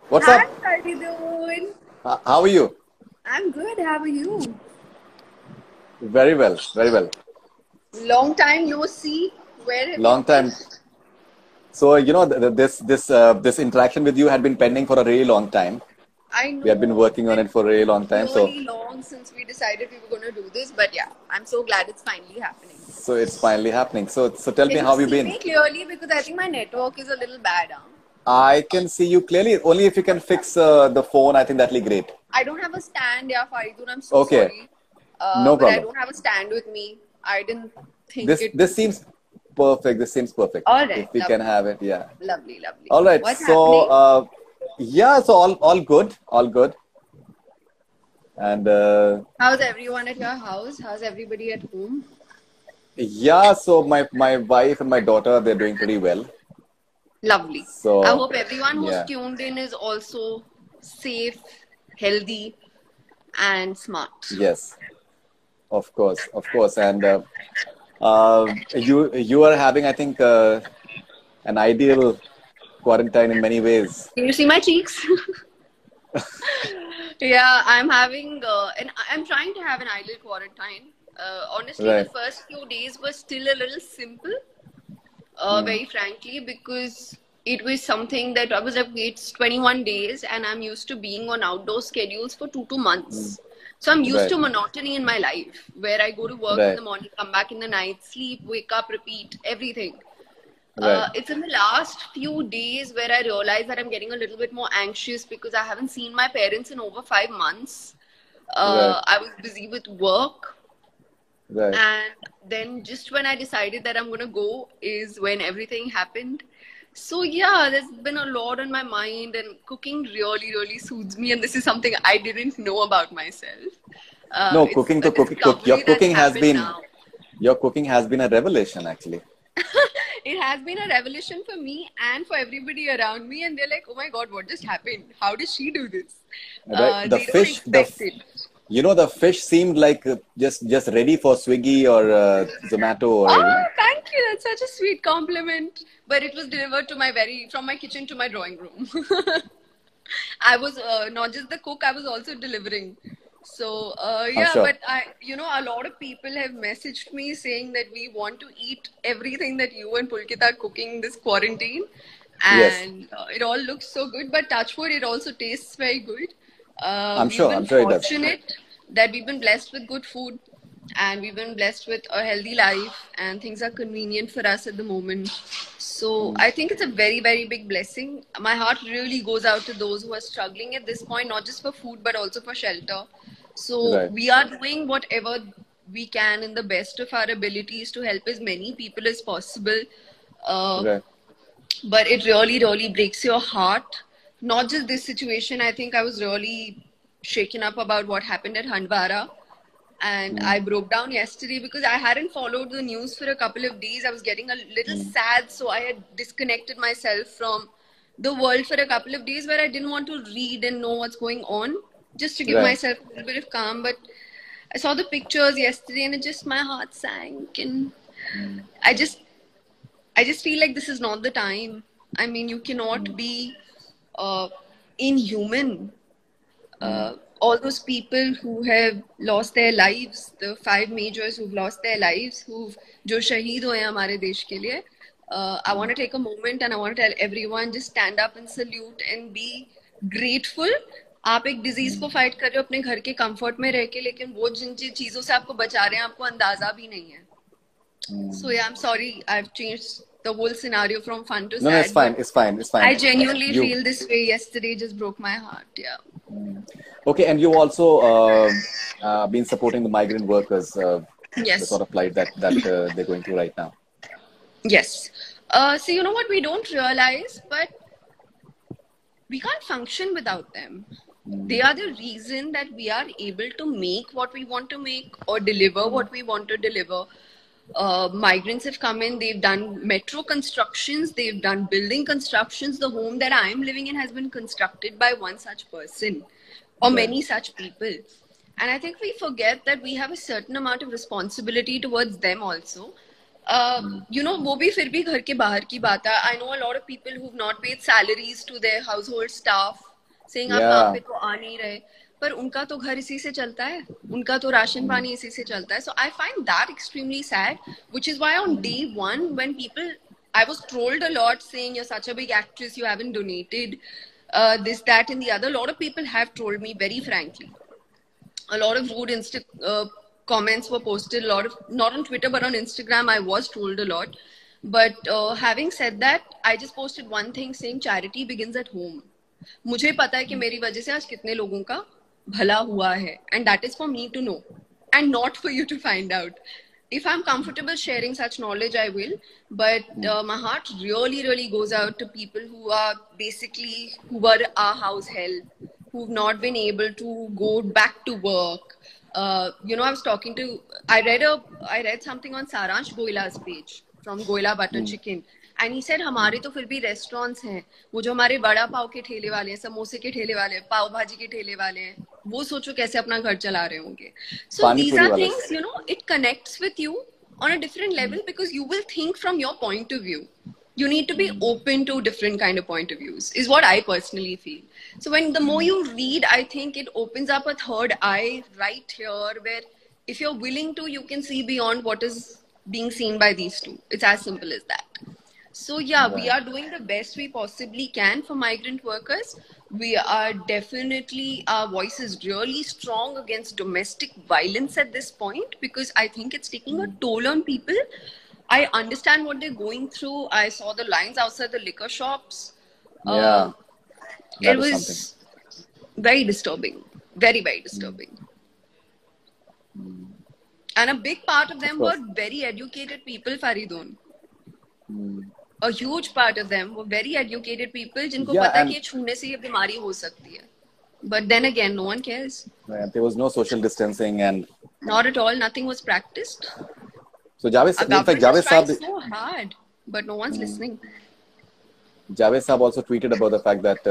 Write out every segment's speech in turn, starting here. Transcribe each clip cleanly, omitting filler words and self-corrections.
What's Hi, up? how you doing? How are you? I'm good. How are you? Very well, very well. Long time no see. Where have you Long been? time. So, this interaction with you had been pending for a really long time. I We had been know it's working on been it for a really long time. So, really long since we decided we were going to do this, but yeah, I'm so glad it's finally happening. so it's finally happening. So tell me, Can how you have you see been? me clearly? Because I think my network is a little bad. Huh? I can see you clearly. Only if you can fix the phone, I think that'll be great. I don't have a stand, yeah, Faridun. I'm so Okay, sorry. no But I problem. don't have a stand with me. I didn't think This it this would be. seems perfect. This seems perfect. All If right, we can lovely. have it, yeah. Lovely, lovely. All right. What's So, happening? yeah. So all good, all good. And How's everyone at your house? How's everybody at home? yeah. So my wife and my daughter, they're doing pretty well. Lovely. I So hope everyone who's yeah, tuned in is also safe, healthy, and smart. yes, of course, and you are having, I think, an ideal quarantine in many ways. Can you see my cheeks? Yeah, I'm having, and I'm trying to have an ideal quarantine. Honestly, the Right. first few days were still a little simple, Mm, very frankly, because it was something that I was like, okay, it's 21 days, and I'm used to being on outdoor schedules for 2 2 months. mm, So I'm used right. to monotony in my life, where I go to work in Right. the morning, come back in the night, sleep, wake up, repeat, everything. Right. It's in the last few days where I realize that I'm getting a little bit more anxious because I haven't seen my parents in over 5 months. Right. I was busy with work, Right. and then just when I decided that I'm gonna go is when everything happened. So yeah, there's been a lot on my mind, and cooking really, really soothes me. And this is something I didn't know about myself. No, It's cooking a to cooking. Your discovery that's cooking has happened been now. your cooking has been a revelation, actually. It has been a revelation for me and for everybody around me, and they're like, "Oh my God, what just happened? How did she do this?" Right. The They don't fish, expect it. the fish seemed like just ready for Swiggy or Zomato or Oh, thank you. That's such a sweet compliment. But it was delivered to my from my kitchen to my drawing room. I was not just the cook, I was also delivering. So, I'm yeah, sure. but a lot of people have messaged me saying that we want to eat everything that you and Pulkit are cooking this quarantine. Yes, And it all looks so good, but touch wood, it also tastes very good. I'm We've sure. been I'm sure it does. fortunate that we've been blessed with good food, and we've been blessed with a healthy life, and things are convenient for us at the moment. So Mm, I think it's a very, very big blessing. My heart really goes out to those who are struggling at this point, not just for food, but also for shelter. So right. we are doing whatever we can in the best of our abilities to help as many people as possible. Uh, Right. but it really, really breaks your heart. Not just this situation. I think I was really shaken up about what happened at Handwara. And Mm, I broke down yesterday because I hadn't followed the news for a couple of days. I was getting a little mm, sad, so I had disconnected myself from the world for a couple of days where I didn't want to read and know what's going on, just to give right. myself a little bit of calm. But I saw the pictures yesterday and it just my heart sank, and Mm, I just I just feel like this is not the time. I mean, you cannot mm, be uh, inhuman. mm, All those people who have lost their lives, the five majors who've lost their lives, who've जो शहीद हुए हैं हमारे देश के लिए. I want mm, to take a moment and I want to tell everyone, just stand up and salute and be grateful. आप एक डिजीज को mm, फाइट कर रहे हो अपने घर के कंफर्ट में रह के, लेकिन वो जिन जिन चीजों से आपको बचा रहे हैं आपको अंदाजा भी नहीं है. So mm. yeah, I'm sorry I've changed the whole scenario from fun to No, no, it's sad, fine. but It's fine. It's fine. I genuinely You feel this way. Yesterday just broke my heart. Yeah. mm. Okay, and you also been supporting the migrant workers, the Yes. sort of plight that they're going through right now. Yes. So you know what we don't realize, but we can't function without them. They Mm, are the reason that we are able to make what we want to make or deliver mm, what we want to deliver. Migrants have come in, they've done metro constructions, they've done building constructions. The home that I'm living in has been constructed by one such person or right. many such people. And I think we forget that we have a certain amount of responsibility towards them also. Mm, वो भी फिर भी घर के बाहर की बात है. I know a lot of people who've not paid salaries to their household staff. saying आप काम पे तो आ नहीं रहे, पर उनका तो घर इसी से चलता है, उनका तो राशन पानी इसी से चलता है. So I find that extremely sad, which is why on day one when people, I was trolled a lot saying you're such a big actress, you haven't donated this, that, and the other. A lot of people have trolled me, very frankly. A lot of rude comments were posted. A lot of, not on Twitter but on Instagram, I was trolled a lot. But having said that, I just posted one thing saying charity begins at home. मुझे पता है कि मेरी वजह से आज कितने लोगों का भला हुआ है, and that is for me to know and not for you to find out. If I'm comfortable sharing such knowledge, I will, but my heart really goes out to people who are basically, who were our house help, who've not been able to go back to work. You know, I was talking to, I read something on Saransh Goila's page from Goila Butter Chicken, and he said हमारे तो फिर भी restaurants हैं, वो जो हमारे बड़ा पाव के ठेले वाले हैं, समोसे के ठेले वाले हैं, पाव भाजी के ठेले वाले हैं, वो सोचो कैसे अपना घर चला रहे होंगे. So these are things, you know, it connects with you on a different level because you will think from your point of view. You need to be open to different kind of point of views, is what I personally feel. So when the more you read, I think it opens up a third eye right here, where if you're willing to, you can see beyond what is being seen by these two. It's as simple as that. So yeah, we are doing the best we possibly can for migrant workers. We are definitely, our voice is really strong against domestic violence at this point because I think it's taking a toll on people. I understand what they're going through. I saw the lines outside the liquor shops. It was very disturbing. Very disturbing. And a big part of them were very educated people, Faridun. A huge part of them were very educated people जिनको पता है कि छूने से ये बीमारी हो सकती है. But then again, no one cares. There was no social distancing and not at all. Nothing was practiced. So Javed, in fact, Javed Saab so hard, but no one's listening. Javed Saab also tweeted about the fact that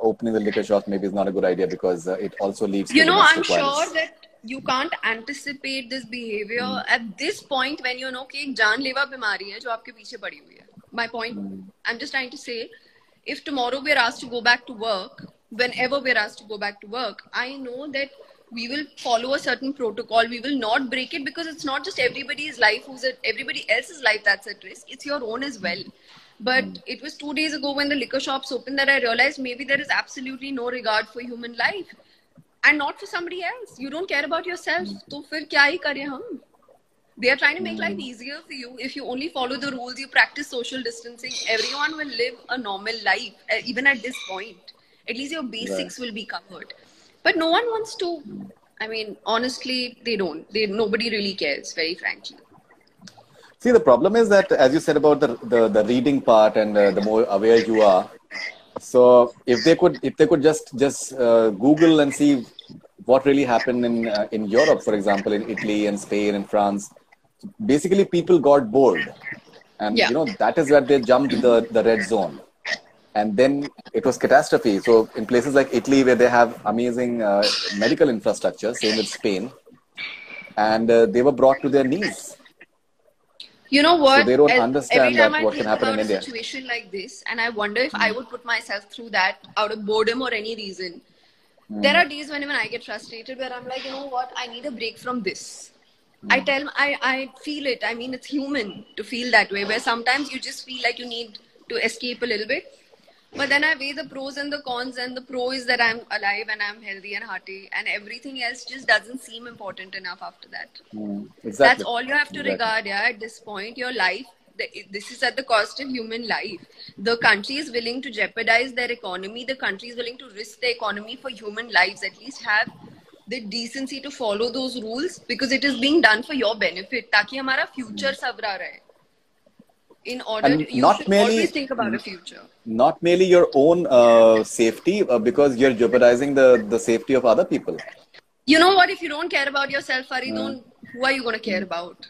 opening the liquor shop maybe is not a good idea because it also leads to, you know, I'm sure that you can't anticipate this behavior at this point when you know कि एक जानलेवा बीमारी है जो आपके पीछे पड़ी हुई है. My point, I'm just trying to say, if tomorrow we're asked to go back to work, whenever we're asked to go back to work, I know that we will follow a certain protocol. We will not break it because it's not just everybody's life everybody else's life that's at risk. It's your own as well. But it was 2 days ago when the liquor shops opened that I realized maybe there is absolutely no regard for human life. And not for somebody else. You don't care about yourself. तो फिर क्या ही करें हम? They are trying to make life easier for you. If you only follow the rules, you practice social distancing, everyone will live a normal life, even at this point. At least your basics will be covered. But no one wants to. I mean, honestly, they don't. Nobody really cares, very frankly. See, the problem is that, as you said about the reading part and the more aware you are, so if they could just Google and see what really happened in Europe, for example, in Italy and Spain and France, basically people got bored, and you know that is where they jumped the red zone, and then it was catastrophe. So in places like Italy, where they have amazing medical infrastructure, same with Spain, and they were brought to their knees. You know what? So they don't understand that what can happen in India. A situation like this, and I wonder if I would put myself through that out of boredom or any reason. There are days when even I get frustrated where I'm like, you know what? I need a break from this. I feel it. I mean, it's human to feel that way, where sometimes you just feel like you need to escape a little bit. But then I weigh the pros and the cons, and the pro is that I'm alive and I'm healthy and hearty, and everything else just doesn't seem important enough after that. Exactly. That's all you have to regard, at this point. Your life, this is at the cost of human life. The country is willing to jeopardize their economy. The country is willing to risk the economy for human lives. At least have the decency to follow those rules, because it is being done for your benefit, ताकि हमारा future savra rahe. In order, you should always think about a future. Not merely your own safety, because you're jeopardizing the safety of other people. You know what? If you don't care about yourself, Faridun, who are you going to care about?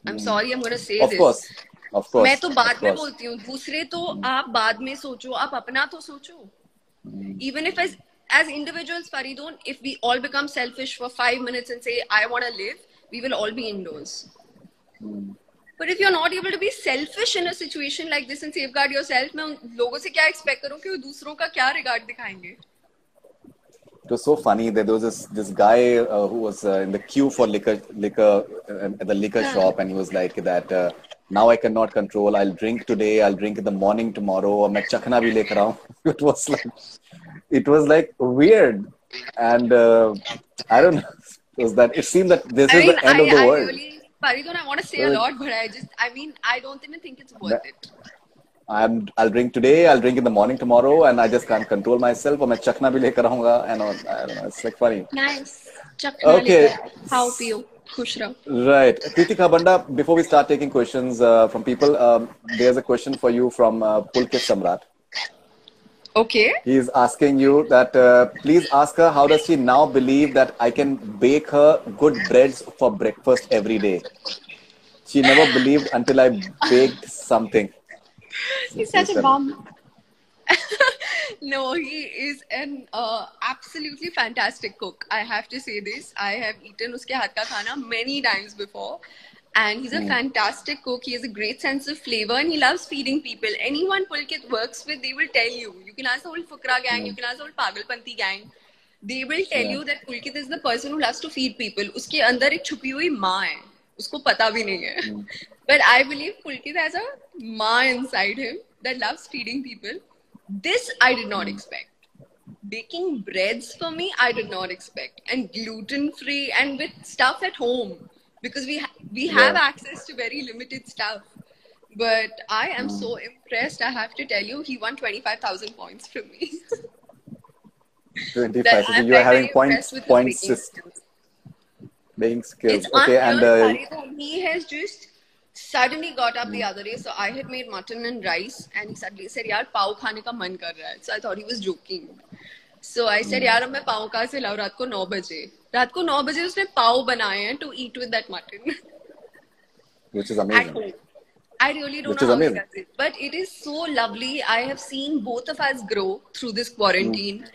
I'm sorry, I'm going to say this. Of course. मैं तो बाद में बोलती हूँ. दूसरे तो आप बाद में सोचो, आप अपना तो सोचो. Even if as individuals, Faridun, if we all become selfish for 5 minutes and say, I want to live, we will all be indoors. But if you're not able to be selfish in a situation like this and safeguard yourself, मैं उन लोगों से क्या expect करूँ कि वो दूसरों का क्या regard दिखाएंगे? It was so funny that there was this guy who was in the queue for liquor at the liquor shop, and he was like that. Now I cannot control. I'll drink today. I'll drink in the morning tomorrow. और मैं चखना भी लेकर आऊँ. It was like weird, and I don't know. It seemed that this is the end of the world. Really, Faridun, I want to say a lot, but I don't even think it's worth it. I'll drink today, I'll drink in the morning tomorrow, and I just can't control myself. और मैं चखना भी लेकर आऊँगा, and I don't know, it's like funny. Nice. चखना लेकर खाओ पियो खुश रहो. Right, Pritika Banda. Before we start taking questions from people, there's a question for you from Pulkit Samrat. Okay. He's asking you that please ask her how does she now believe that I can bake her good breads for breakfast every day. She never believed until I baked something. He's such a bum. No, he is an absolutely fantastic cook. I have to say this. I have eaten uske haath ka khana many times before. And he's a fantastic cook. He has a great sense of flavor and he loves feeding people. Anyone Pulkit works with, they will tell you. You can ask the whole Fukra gang, you can ask the whole Pagalpanti gang. They will tell you that Pulkit is the person who loves to feed people. Uske andar ek chupi hui maa hai. Usko pata bhi nahi hai. But I believe Pulkit has a maa inside him that loves feeding people. This I did not expect. Baking breads for me, I did not expect. And gluten-free and with stuff at home. Because we have access to very limited stuff. But I am so impressed. I have to tell you, he won 25,000 points from me. 25. So you are having points system. Baking skills. It's okay, and he has just suddenly got up the other day. So I had made mutton and rice, and he suddenly said, "Yaar, pav khane ka man kar raha hai." So I thought he was joking. So I said, "Yaar, मैं पाव कहाँ से लाऊं रात को 9 बजे?" रात को 9 बजे उसने पाव बनाए हैं to eat with that mutton. Which is amazing. I really don't know how he does it, but it is so lovely. I have seen both of us grow through this quarantine.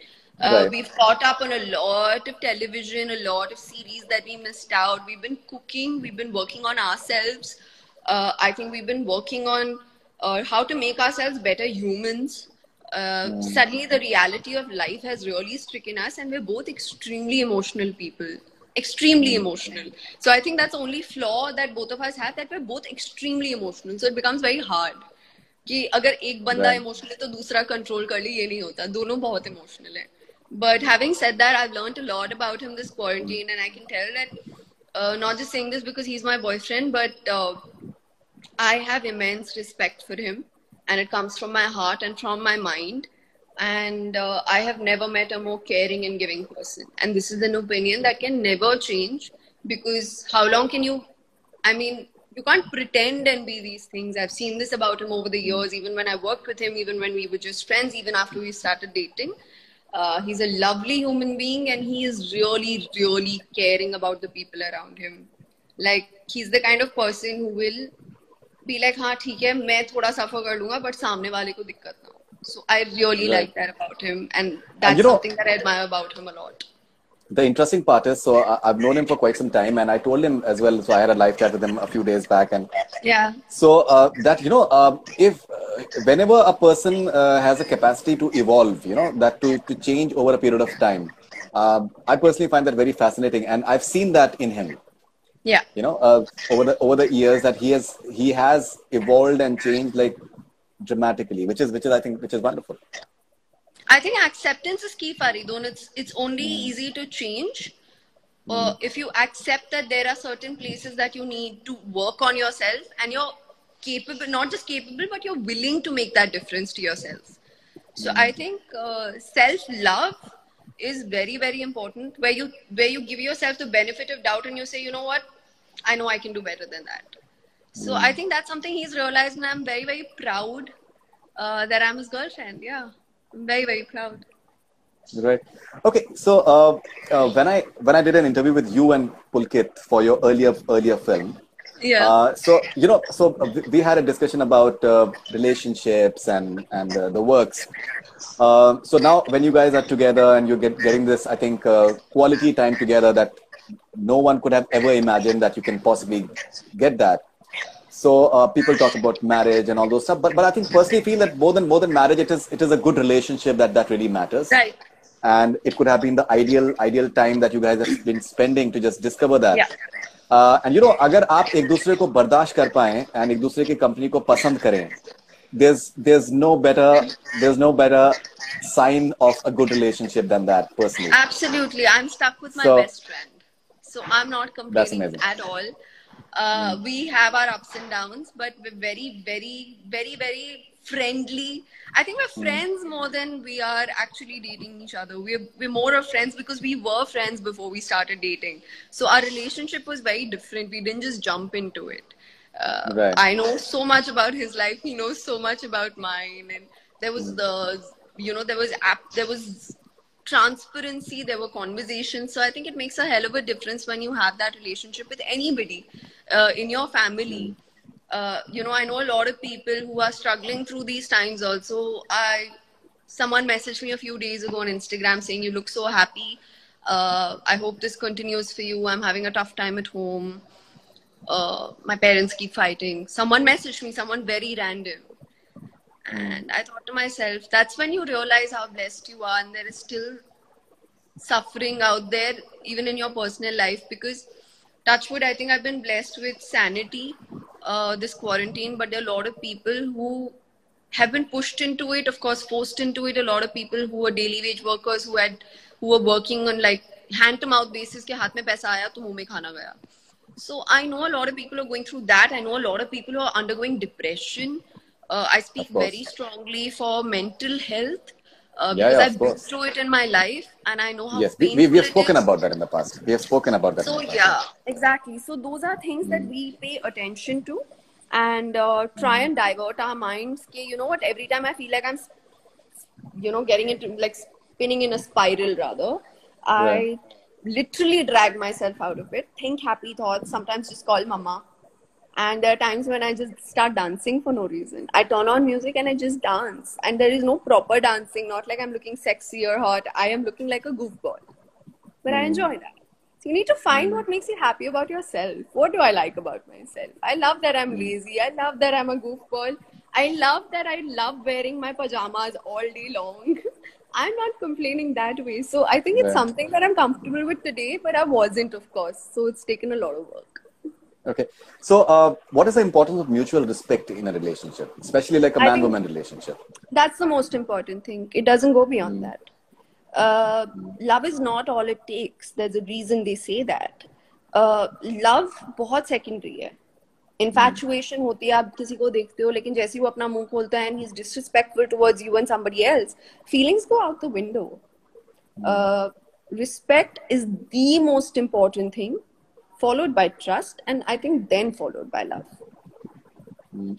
Right. We've caught up on a lot of television, a lot of series that we missed out. We've been cooking. We've been working on ourselves. I think we've been working on how to make ourselves better humans. Suddenly the reality of life has really stricken us and we're both extremely emotional people. Extremely emotional. So I think that's the only flaw that both of us have, that we're both extremely emotional. So it becomes very hard. कि अगर एक बंदा emotional है तो दूसरा control कर ले, ये नहीं होता. दोनों बहुत emotional है. But having said that, I've learned a lot about him this quarantine, and I can tell that not just saying this because he's my boyfriend, but I have immense respect for him, and it comes from my heart and from my mind. And I have never met a more caring and giving person. And this is an opinion that can never change, because how long can you, I mean, you can't pretend and be these things. I've seen this about him over the years, even when I worked with him, even when we were just friends, even after we started dating. He's a lovely human being, and he is really, really caring about the people around him. Like, he's the kind of person who will be like, हाँ ठीक है, मैं थोड़ा suffer कर लूँगा, but सामने वाले को दिक्कत ना हो. So I really like that about him, and that's something that I admire about him a lot. The interesting part is, so I've known him for quite some time, and I told him as well. So I had a live chat with him a few days back, and so that if whenever a person has a capacity to evolve, that to change over a period of time, I personally find that very fascinating, and I've seen that in him. Yeah. Over the years that he has evolved and changed like dramatically, which is I think which is wonderful. I think acceptance is key, Faridun. It's only easy to change if you accept that there are certain places that you need to work on yourself, and you're capable, not just capable, but you're willing to make that difference to yourself. So I think self-love is very, very important, where you give yourself the benefit of doubt and you say, you know what, I know I can do better than that. So I think that's something he's realized, and I'm very, very proud that I'm his girlfriend. Yeah. I'm very, very proud. Right. Okay. So when I did an interview with you and Pulkit for your earlier film, so we had a discussion about relationships and the works. So now when you guys are together and you're getting this, I think quality time together that no one could have ever imagined that you can possibly get that. So people talk about marriage and all those stuff, but I think personally feel that more than marriage, it is a good relationship that really matters. Right. And it could have been the ideal time that you guys have been spending to just discover that. Yeah. And you know, अगर आप एक दूसरे को बर्दाश्त कर पाएं and एक दूसरे की कंपनी को पसंद करें, there's no better sign of a good relationship than that, personally. Absolutely. I'm stuck with my best friend. So I'm not complaining at all. We have our ups and downs, but we're very, very, very, very friendly. I think we're friends more than we are actually dating each other. We're more of friends because we were friends before we started dating. So our relationship was very different. We didn't just jump into it. Right. I know so much about his life. He knows so much about mine. And there was there was transparency, there were conversations. So I think it makes a hell of a difference when you have that relationship with anybody in your family. You know, I know a lot of people who are struggling through these times also. Someone messaged me a few days ago on Instagram saying, "You look so happy. I hope this continues for you. I'm having a tough time at home. My parents keep fighting." Someone messaged me, someone very random. And I thought to myself, that's when you realize how blessed you are, and there is still suffering out there, even in your personal life. Because, touch wood, I think I've been blessed with sanity this quarantine, but there are a lot of people who have been pushed into it, of course, forced into it. A lot of people who are daily wage workers, who were working on like hand to mouth basis, ke haath mein paisa aaya to muh mein khana gaya. So I know a lot of people are going through that. I know a lot of people who are undergoing depression. I speak very strongly for mental health because I've been through it in my life, and I know how painful we have spoken about that in the past. We have spoken about that. So yeah, exactly. So those are things that we pay attention to, and try and divert our minds. Okay, you know what? Every time I feel like I'm, getting into like spinning in a spiral, rather, I literally drag myself out of it. Think happy thoughts. Sometimes just call mama. And there are times when I just start dancing for no reason. I turn on music and I just dance. And there is no proper dancing, not like I'm looking sexy or hot. I am looking like a goofball. But I enjoy that. So you need to find what makes you happy about yourself. What do I like about myself? I love that I'm lazy. I love that I'm a goofball. I love that I love wearing my pajamas all day long. I'm not complaining that way. So I think it's something that I'm comfortable with today, but I wasn't, of course. So it's taken a lot of work. Okay. So what is the importance of mutual respect in a relationship, especially like a man-woman relationship? That's the most important thing. It doesn't go beyond that. Love is not all it takes. There's a reason they say that. Love बहुत secondary है. Infatuation होती है, आप किसी को देखते हो, लेकिन जैसे ही वो अपना मुंह खोलता है and he's disrespectful towards you and somebody else, feelings go out the window. Respect is the most important thing, followed by trust, and I think then followed by love.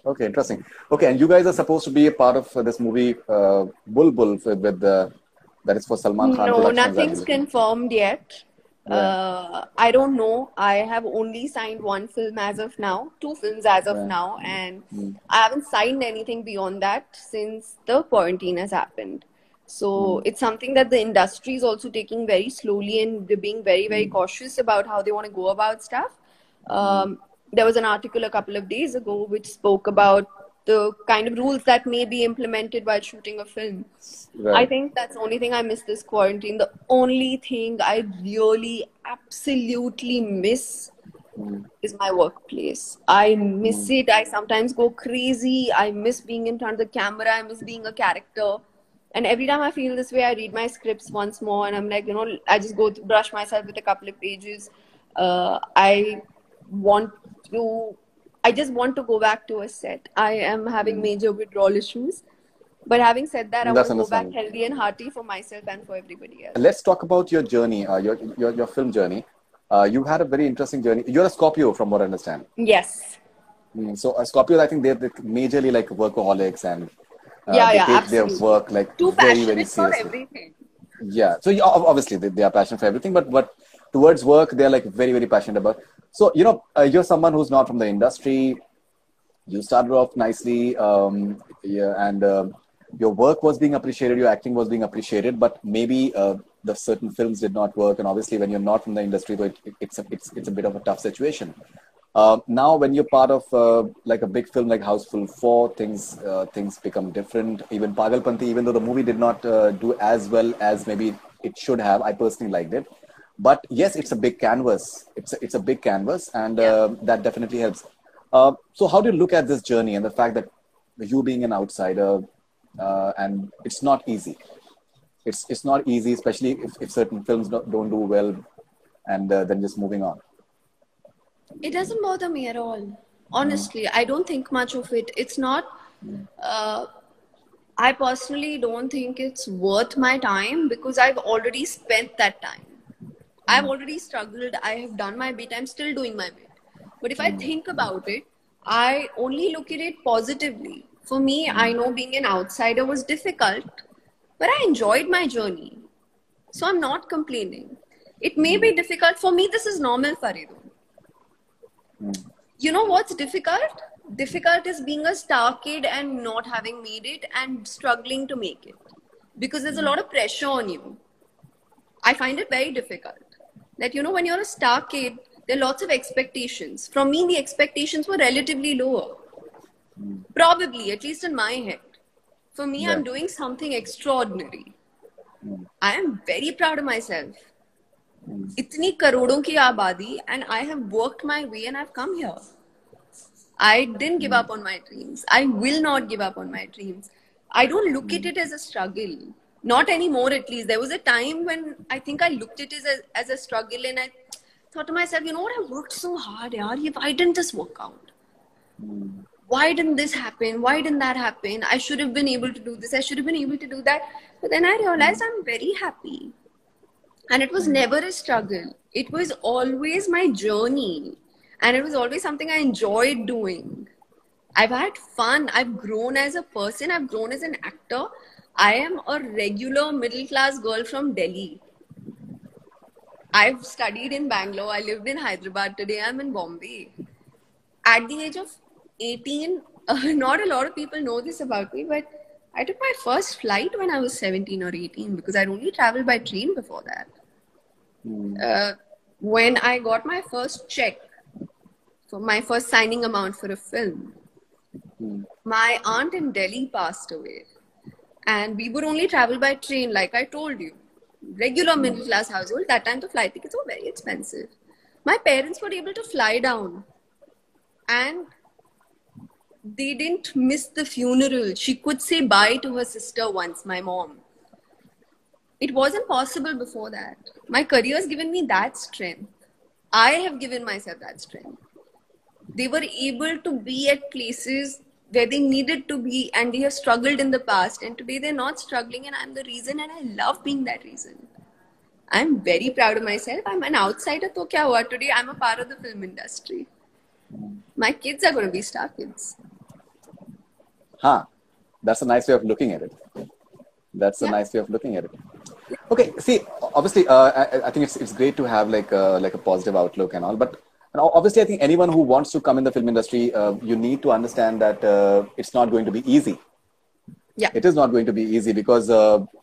Okay, interesting. Okay, and you guys are supposed to be a part of this movie Bulbul with that is for Salman Khan. No, nothing's confirmed yet. I don't know. I have only signed one film as of now, 2 films as of now, and I haven't signed anything beyond that since the quarantine has happened. So it's something that the industry is also taking very slowly, and they're being very, very cautious about how they want to go about stuff. There was an article a couple of days ago which spoke about the kind of rules that may be implemented while shooting a film. I think that's the only thing I miss this quarantine. The only thing I really absolutely miss is my workplace. I miss it. I sometimes go crazy. I miss being in front of the camera. I miss being a character. And every time I feel this way, I read my scripts once more, and I'm like, I just go to brush myself with a couple of pages. I just want to go back to a set. I am having major withdrawal issues. But having said that, I want to go back healthy and hearty for myself and for everybody else. Let's talk about your journey, your film journey. You had a very interesting journey. You're a Scorpio, from what I understand. Yes. So Scorpios, I think they're majorly like workaholics, and they take absolutely. their work like too very, very seriously. For everything. Yeah. So obviously they are passionate for everything, but towards work, they're like very, very passionate about. So, you're someone who's not from the industry. You started off nicely, and your work was being appreciated, your acting was being appreciated, but maybe the certain films did not work. And obviously, when you're not from the industry, though, it's a bit of a tough situation. Now, when you're part of like a big film like Houseful 4, things become different. Even Pagalpanti, even though the movie did not do as well as maybe it should have, I personally liked it. But yes, it's a big canvas. It's a big canvas, and Yeah. that definitely helps. So, how do you look at this journey and the fact that you being an outsider, and it's not easy. It's not easy, especially if certain films don't do well, and then just moving on. It doesn't bother me at all. Honestly, I don't think much of it. It's not. Uh, I personally don't think it's worth my time because I've already spent that time. I've already struggled. I have done my bit. I'm still doing my bit. But if I think about it, I only look at it positively. For me, I know being an outsider was difficult, but I enjoyed my journey. So I'm not complaining. It may be difficult. For me, this is normal, Faridun. You know what's difficult? Difficult is being a star kid and not having made it and struggling to make it. Because there's a lot of pressure on you. I find it very difficult. That, when you're a star kid, there are lots of expectations. From me, the expectations were relatively lower. Probably, at least in my head. For me, I'm doing something extraordinary. I am very proud of myself. Itni karodon ki abadi, and I have worked my way and I've come here. I didn't give up on my dreams. I will not give up on my dreams. I don't look at it as a struggle. Not anymore, at least. There was a time when I think I looked at it as a struggle, and I thought to myself, you know what, I worked so hard, yaar. Why didn't this work out? Why didn't this happen? Why didn't that happen? I should have been able to do this. I should have been able to do that. But then I realized I'm very happy. And it was never a struggle. It was always my journey. And it was always something I enjoyed doing. I've had fun. I've grown as a person. I've grown as an actor. I am a regular middle-class girl from Delhi. I've studied in Bangalore. I lived in Hyderabad. Today I'm in Bombay. At the age of 18, not a lot of people know this about me, but I took my first flight when I was 17 or 18 because I'd only traveled by train before that. When I got my first check for my first signing amount for a film, my aunt in Delhi passed away. And we would only travel by train, like I told you. Regular middle class household. That time the flight tickets were very expensive. My parents were able to fly down. And they didn't miss the funeral. She could say bye to her sister once, my mom. It wasn't possible before that. My career has given me that strength. I have given myself that strength. They were able to be at places where they needed to be, and they have struggled in the past, and today they're not struggling, and I'm the reason, and I love being that reason. I'm very proud of myself. I'm an outsider, so kya hua? Today I'm a part of the film industry. My kids are going to be star kids. That's a nice way of looking at it. That's a nice way of looking at it. Okay, see, obviously, I think it's great to have like a positive outlook and all, but obviously, I think anyone who wants to come in the film industry, you need to understand that it's not going to be easy. Yeah. It is not going to be easy because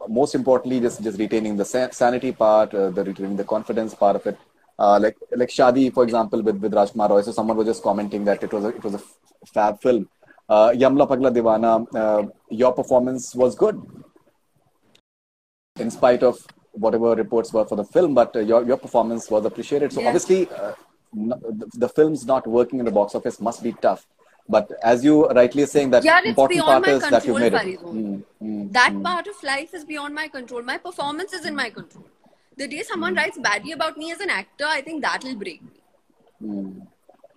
most importantly, just retaining the sanity part, retaining the confidence part of it. Like Shadi, for example, with Rajkumar Roy. So someone was just commenting that it was a fab film. Yamla Pagla Divana, your performance was good, in spite of whatever reports were for the film, but your performance was appreciated. So obviously, the film's not working in the box office must be tough. But as you rightly saying, that important part is that you made it. That part of life is beyond my control. My performance is in my control. The day someone writes badly about me as an actor, I think that will break me.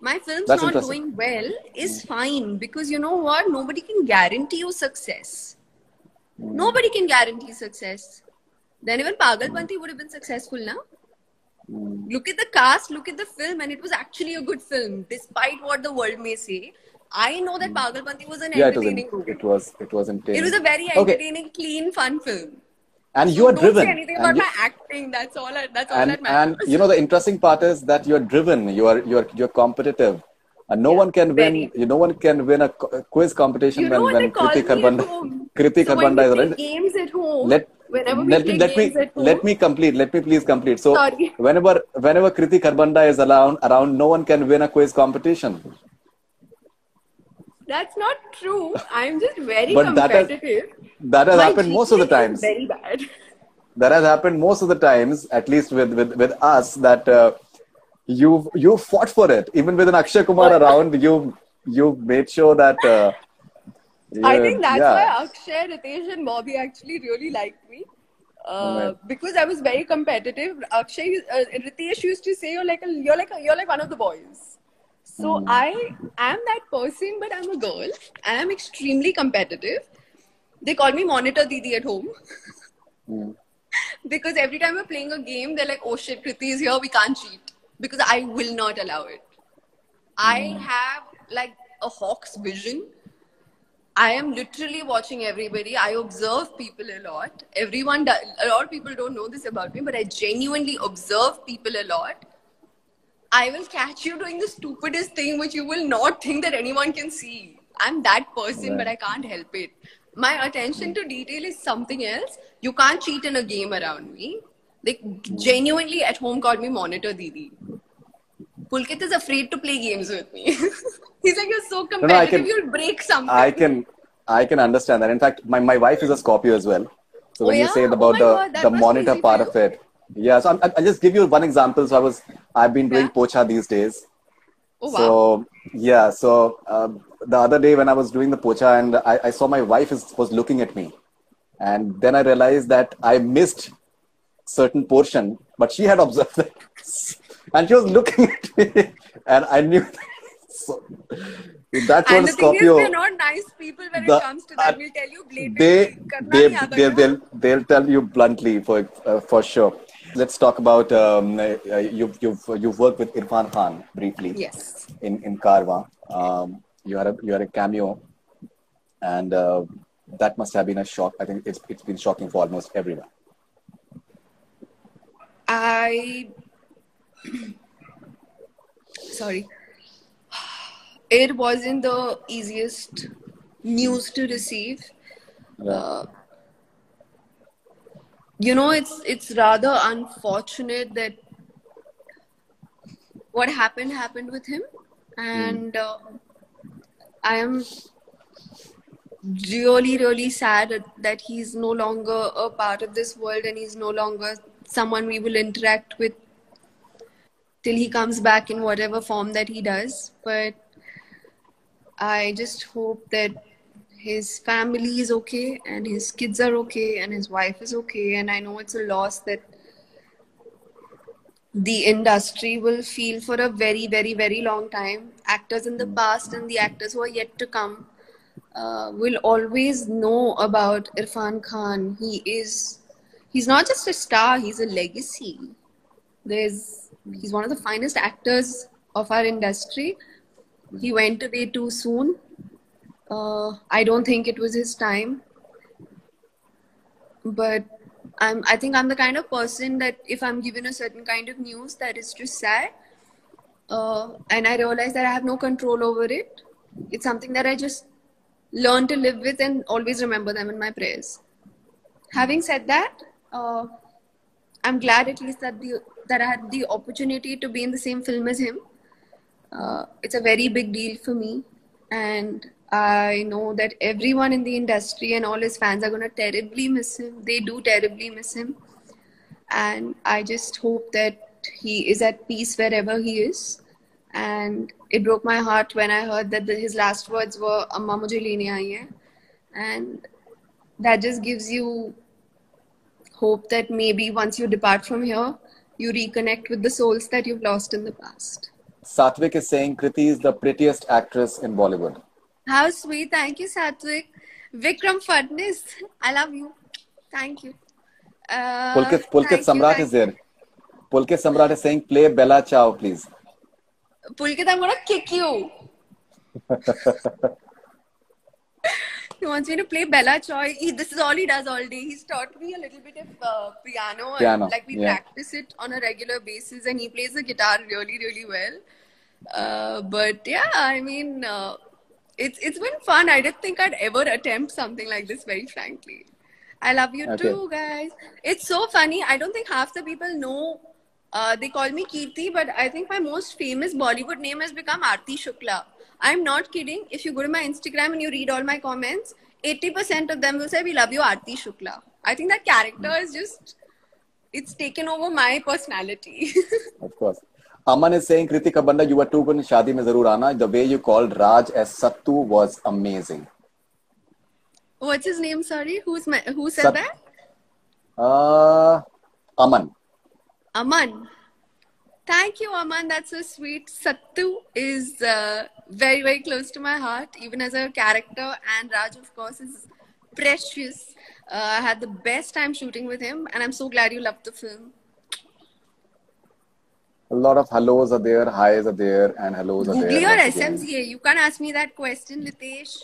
My film's not doing well is fine, because you know what? Nobody can guarantee you success. Nobody can guarantee success. Then even Pagalpanti would have been successful now. Look at the cast, look at the film, and it was actually a good film, despite what the world may say. I know that Pagalpanti was an entertaining movie. It was entertaining. It was a very entertaining, clean, fun film. And you are driven. Don't say anything about my acting. That's all that matters. And you know the interesting part is that you're driven. You're competitive. And no one can win. No one can win a quiz competition when Kriti Kharbanda is games at home. whenever we play games at home. let me complete. Let me please complete. So Sorry. whenever Kriti Kharbanda is around, no one can win a quiz competition. That's not true. I'm just very But competitive. that has My happened most of the GPA is times. very bad. That has happened most of the times, at least with us, that you fought for it. Even with an Akshay Kumar around, you made sure that I think that's why yeah. Akshay, Ritesh, and Bobby actually really liked me. Right. Because I was very competitive. Ritesh used to say, you're like one of the boys. So I am that person, but I'm a girl and I'm extremely competitive. They call me Monitor Didi at home. Because every time we're playing a game, they're like, oh shit, Kriti is here, we can't cheat. Because I will not allow it. I have like a hawk's vision. I am literally watching everybody. I observe people a lot. A lot of people don't know this about me, but I genuinely observe people a lot. I will catch you doing the stupidest thing which you will not think that anyone can see. I'm that person, but I can't help it. My attention to detail is something else. You can't cheat in a game around me. They genuinely at home called me Monitor Didi. Pulkit is afraid to play games with me. He's like, you're so competitive, you'll break something. I can understand that. In fact, my wife is a Scorpio as well. So when you say about God, the monitor part of it, yeah. So I'll just give you one example. So I've been doing pocha these days. Oh, wow. So yeah. So the other day when I was doing the pocha, and I saw my wife was looking at me, and then I realized that I missed certain portion, but she had observed that, and she was looking at me, and I knew. So, that's what Scorpio. Thing is, we're not nice people when it comes to that. We'll tell you blatantly. They'll tell you bluntly for sure. Let's talk about you've worked with Irfan Khan briefly. Yes. In Karwa, you had a cameo, and that must have been a shock. I think it's been shocking for almost everyone. Sorry. It wasn't the easiest news to receive. It's rather unfortunate that what happened with him, and I am really, really sad that he's no longer a part of this world and he's no longer someone we will interact with till he comes back in whatever form that he does. But I just hope that his family is okay and his kids are okay and his wife is okay. And I know it's a loss that the industry will feel for a very, very, very long time. Actors in the past and the actors who are yet to come will always know about Irfan Khan. He's not just a star, he's a legacy. He's one of the finest actors of our industry. He went away too soon. I don't think it was his time. But I think I'm the kind of person that if I'm given a certain kind of news that is just sad, and I realize that I have no control over it, it's something that I just learn to live with and always remember them in my prayers. Having said that, I'm glad at least that I had the opportunity to be in the same film as him. It's a very big deal for me, and I know that everyone in the industry and all his fans are going to terribly miss him. They do terribly miss him, and I just hope that he is at peace wherever he is. And it broke my heart when I heard that his last words were "Amma mujhe lene aayi hai," and that just gives you hope that maybe once you depart from here, you reconnect with the souls that you've lost in the past. Satvik is saying Kriti is the prettiest actress in Bollywood. How sweet. Thank you, Satvik. Vikram Fadnis, I love you. Thank you. Pulkit Samrat is there. Pulkit Samrat is saying, play Bella Ciao, please. Pulkit, I'm going to kick you. He wants me to play Bella Ciao. This is all he does all day. He's taught me a little bit of piano. And, we practice it on a regular basis, and he plays the guitar really, really well. But yeah, I mean, it's been fun. I didn't think I'd ever attempt something like this, very frankly. I love you Okay. too, guys. It's so funny. I don't think half the people know. They call me Kirti, but I think my most famous Bollywood name has become Aarti Shukla. I'm not kidding. If you go to my Instagram and you read all my comments, 80% of them will say, "We love you, Aarti Shukla." I think that character is just, it's taken over my personality. Of course. Aman is saying, Kritika Banda, you were too good in Shadi Mein Zarur Aana. The way you called Raj as Sattu was amazing. What's his name? Sorry, who said Sat, that? Aman. Aman. Thank you, Aman. That's so sweet. Sattu is very, very close to my heart, even as a character. And Raj, of course, is precious. I had the best time shooting with him, and I'm so glad you loved the film. A lot of hellos are there, highs are there, and hellos are there Googly or once again. SMCA? You can't ask me that question, Litesh.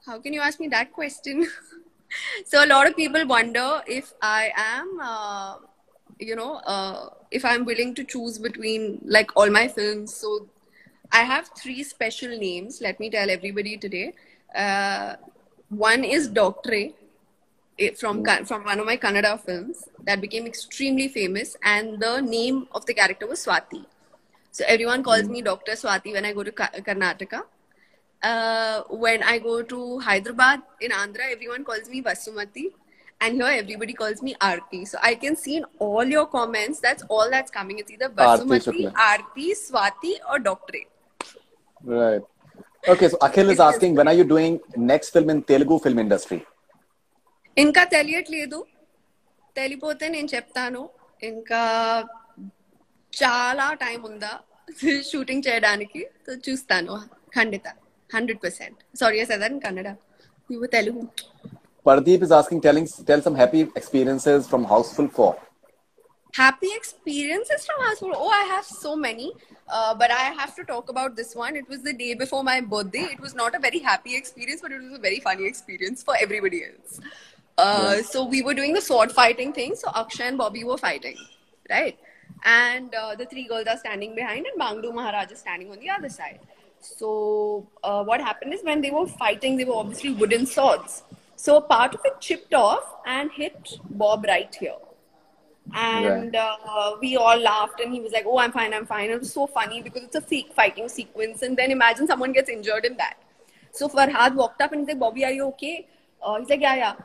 How can you ask me that question? So a lot of people wonder if I am, if I'm willing to choose between like all my films. So I have 3 special names. Let me tell everybody today. One is Doctor from one of my Kannada films that became extremely famous, and the name of the character was Swati. So everyone calls me Dr. Swati when I go to Karnataka. When I go to Hyderabad in Andhra, everyone calls me Vasumati. And here everybody calls me Aarti. So I can see in all your comments, that's all that's coming. It's either Aarti Vasumati, Shukla. Aarti, Swati, or Doctor. Right. Okay, so Akhil is asking, when are you doing next film in Telugu film industry? ఇంకా తెలియట్లేదు, తెలిపోతే నేను చెప్తాను. ఇంకా చాలా time ఉందా shooting చేయడానికి, చూస్తాను ఖండిత 100%. Sorry I said that in Kannada. నువ్వు Telugu. Pardeep is asking, tell some happy experiences from Houseful 4. Happy experiences from Houseful? Oh, I have so many. But I have to talk about this one. It was the day before my birthday. It was not a very happy experience, but it was a very funny experience for everybody else. So we were doing the sword fighting thing. So Akshay and Bobby were fighting, right? And the 3 girls are standing behind, and Bangdu Maharaj is standing on the other side. So what happened is when they were fighting, they were obviously wooden swords. So part of it chipped off and hit Bob right here. And we all laughed, and he was like, "Oh, I'm fine, I'm fine." It was so funny because it's a fake fighting sequence, and then imagine someone gets injured in that. So Farhad walked up and he said, "Bobby, are you okay?" He's like, "Yeah, yeah."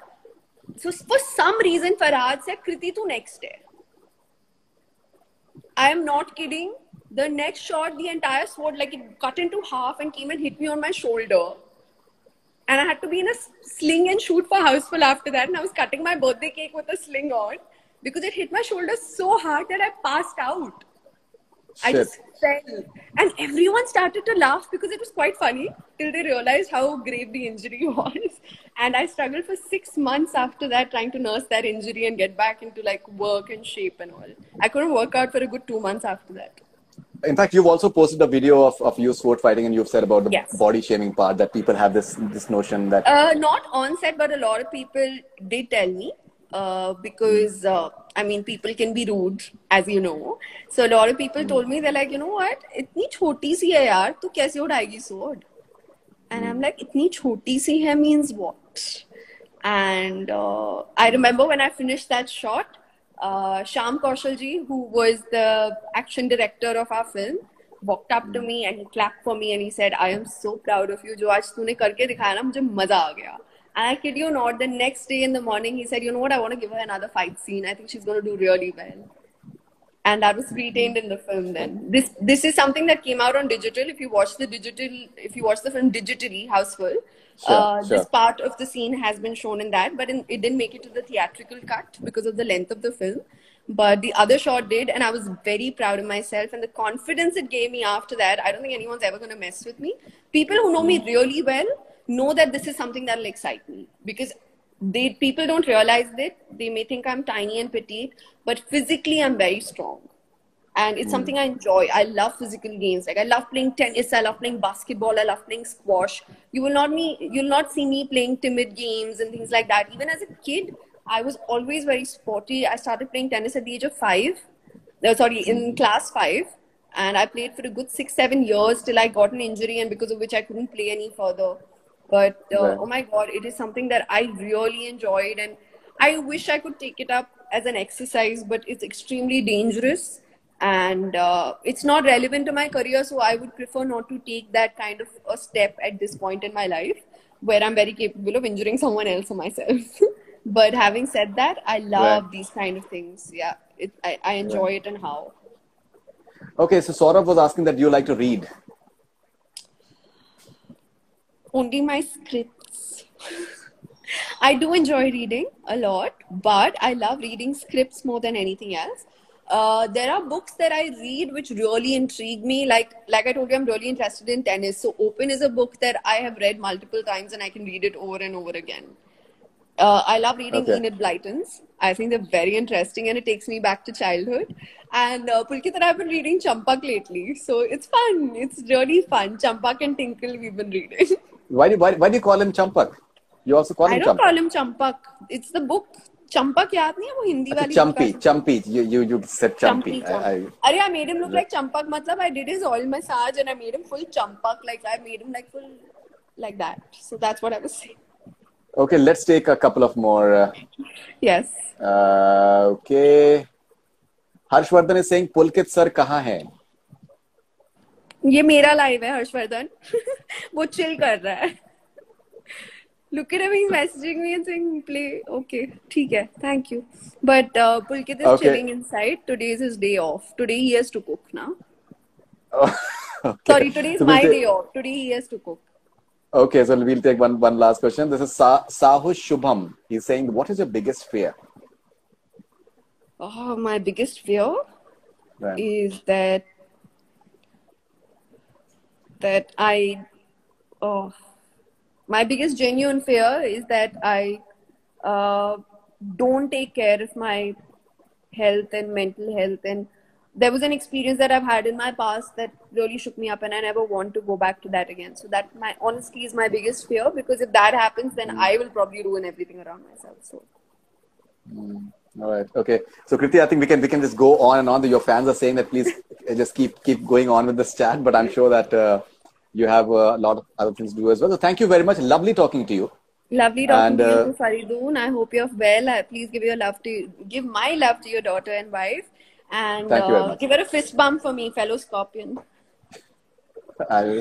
So for some reason, Farhad said, "Kriti, tu next day." I am not kidding. The next shot, the entire sword, like it cut into half and came and hit me on my shoulder. And I had to be in a sling and shoot for Houseful after that. And I was cutting my birthday cake with a sling on because it hit my shoulder so hard that I passed out. I just fell. And everyone started to laugh because it was quite funny till they realized how grave the injury was. And I struggled for 6 months after that trying to nurse that injury and get back into like work and shape and all. I couldn't work out for a good 2 months after that. In fact, you've also posted a video of you sword fighting, and you've said about the body shaming part that people have this notion that... Not on set, but a lot of people did tell me. Because I mean, people can be rude, as you know. So a lot of people told me, they're like, "You know what? Itni choti si hai yaar, tu kaise udayegi sword?" And I'm like, "Itni choti si hai means what?" And I remember when I finished that shot, Shyam Kaushalji, who was the action director of our film, walked up to me and he clapped for me and he said, "I am so proud of you. Jo aaj tune karke dikhaya na, mujhe maza aa gaya." And I kid you not, the next day in the morning, he said, "You know what? I want to give her another fight scene. I think she's going to do really well." And that was retained in the film then. This is something that came out on digital. If you watch the film digitally, Houseful, this part of the scene has been shown in that, but it didn't make it to the theatrical cut because of the length of the film. But the other shot did, and I was very proud of myself and the confidence it gave me after that. I don't think anyone's ever going to mess with me. People who know me really well know that this is something that will excite me because people don't realize that. They may think I'm tiny and petite, but physically I'm very strong. And it's something I enjoy. I love physical games. Like I love playing tennis, I love playing basketball, I love playing squash. You'll not see me playing timid games and things like that. Even as a kid, I was always very sporty. I started playing tennis at the age of 5. In class 5. And I played for a good 6-7 years till I got an injury, and because of which I couldn't play any further. But Right. oh my God, it is something that I really enjoyed, and I wish I could take it up as an exercise, but it's extremely dangerous and it's not relevant to my career. So I would prefer not to take that kind of a step at this point in my life where I'm very capable of injuring someone else or myself. But having said that, I Right. love these kind of things. Yeah, I enjoy Right. it and how. Okay, so Saurabh was asking that you like to read. Only my scripts. I do enjoy reading a lot, but I love reading scripts more than anything else. There are books that I read which really intrigue me. Like I told you, I'm really interested in tennis. So Open is a book that I have read multiple times and I can read it over and over again. I love reading Okay. Enid Blyton's. I think they're very interesting and it takes me back to childhood. And Pulkit and I have been reading Champak lately. So it's fun. It's really fun. Champak and Tinkle we've been reading. Why do you call him Champak? You also call I him don't Champak. call him Champak. It's the book. Champak याद नहीं है वो Hindi Achha, वाली book का Champy. You said Champy. Champy Champ. अरे I made him look like Champak. मतलब I did his oil massage and I made him full Champak. Like I made him like full like that. So that's what I was saying. Okay, let's take a couple of more. Yes. Okay. Harshvardhan is saying Pulkit sir कहाँ है? ये मेरा live है हर्षवर्धन वो chill कर रहा है Look at him, he's messaging me and saying play. Okay, ठीक है, thank you. But Pulkit is Okay. chilling inside. Today is his day off. Today he has to cook now. Okay. Sorry, today is So we'll my take- day off. Today he has to cook. Okay, so we'll take one last question. This is Sahu Shubham. He's saying, what is your biggest fear? Oh, my biggest fear Right. is that I oh my biggest genuine fear is that I don't take care of my health and mental health. And there was an experience that I've had in my past that really shook me up, and I never want to go back to that again. So that my honestly is my biggest fear, because if that happens, then I will probably ruin everything around myself. So All right. Okay. So Kriti, I think we can just go on and on. Your fans are saying that please just keep going on with this chat, but I'm sure that you have a lot of other things to do as well. So thank you very much. Lovely talking to you. lovely talking And, to you, Faridoon. I hope you're well. Please give my love to your daughter and wife, and Thank you very much. give her a fist bump for me, fellow Scorpion.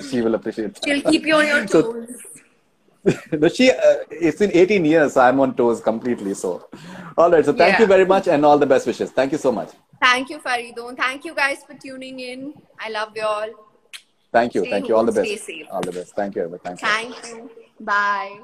She will appreciate She'll that. keep you on your So- toes. No, it's been 18 years, so I'm on toes completely. So, all right. So thank Yeah. you very much and all the best wishes. Thank you so much. Thank you, Faridoon. Thank you guys for tuning in. I love you all. Thank you. Stay Thank you. All the home, best. stay safe. All the best. Thank you. Thank you. Thank you. Bye.